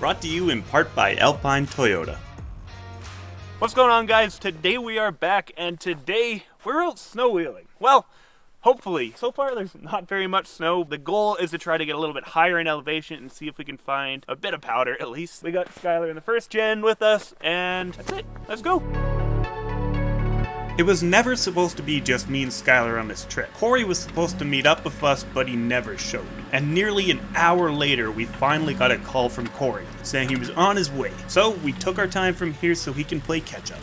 Brought to you in part by Alpine Toyota. What's going on, guys? Today we are back, and today we're out snow wheeling. Well, hopefully. So far there's not very much snow. The goal is to try to get a little bit higher in elevation and see if we can find a bit of powder at least. We got Skylar in the first gen with us, and that's it. Let's go. It was never supposed to be just me and Skylar on this trip. Corey was supposed to meet up with us, but he never showed. And nearly an hour later, we finally got a call from Corey, saying he was on his way. So we took our time from here so he can play catch up.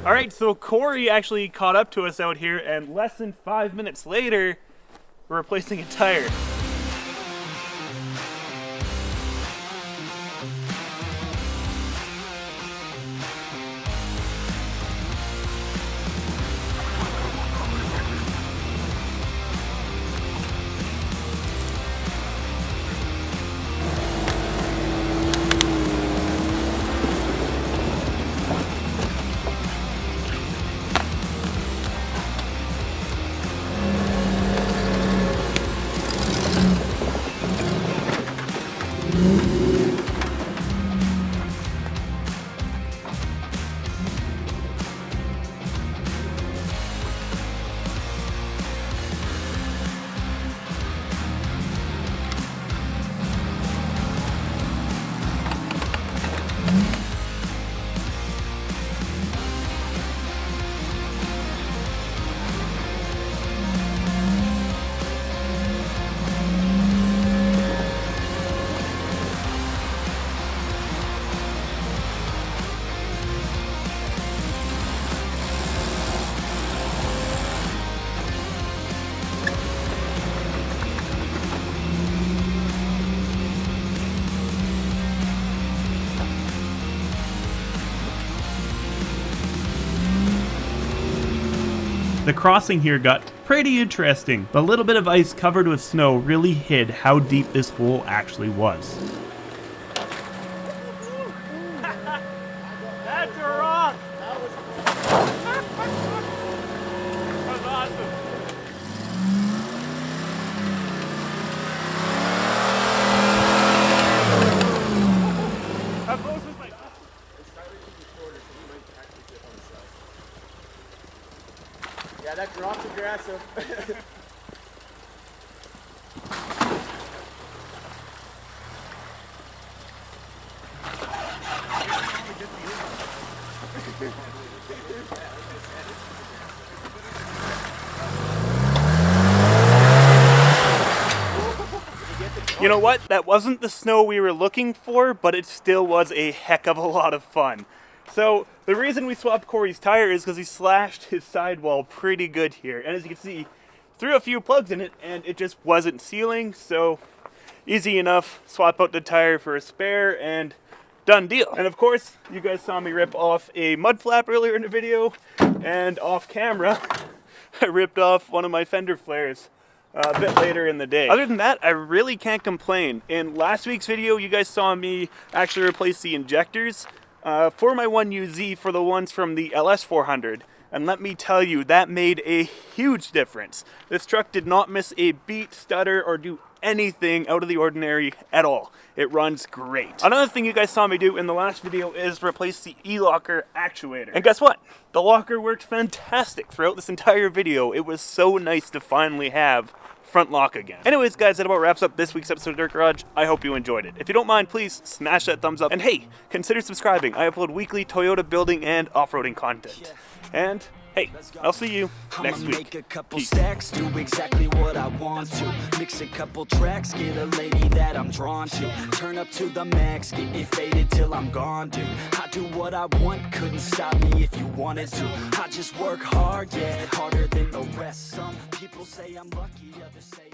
Alright, so Corey actually caught up to us out here, and less than 5 minutes later, we're replacing a tire. The crossing here got pretty interesting. The little bit of ice covered with snow really hid how deep this hole actually was. That's a rock! That was awesome. How close was my... Yeah, that drop's aggressive. You know what? That wasn't the snow we were looking for, but it still was a heck of a lot of fun. So the reason we swapped Corey's tire is because he slashed his sidewall pretty good here. And as you can see, threw a few plugs in it and it just wasn't sealing. So easy enough, swap out the tire for a spare and done deal. And of course, you guys saw me rip off a mud flap earlier in the video, and off camera, I ripped off one of my fender flares a bit later in the day. Other than that, I really can't complain. In last week's video, you guys saw me actually replace the injectors for my 1UZ for the ones from the LS400. And let me tell you, that made a huge difference. This truck did not miss a beat, stutter, or do anything out of the ordinary at all. It runs great. Another thing you guys saw me do in the last video is replace the e-locker actuator. And guess what? The locker worked fantastic throughout this entire video. It was so nice to finally have front lock again. Anyways, guys, that about wraps up this week's episode of Dirt Garage. I hope you enjoyed it. If you don't mind, please smash that thumbs up. And hey, consider subscribing. I upload weekly Toyota building and off-roading content. And hey, I'll see you next week. Make a couple stacks, do exactly what I want to. Mix a couple tracks, get a lady that I'm drawn to. Turn up to the max, get me faded till I'm gone, dude. I do what I want, couldn't stop me if you wanted to. I just work hard, yeah, harder than the rest. Some people say I'm lucky, others say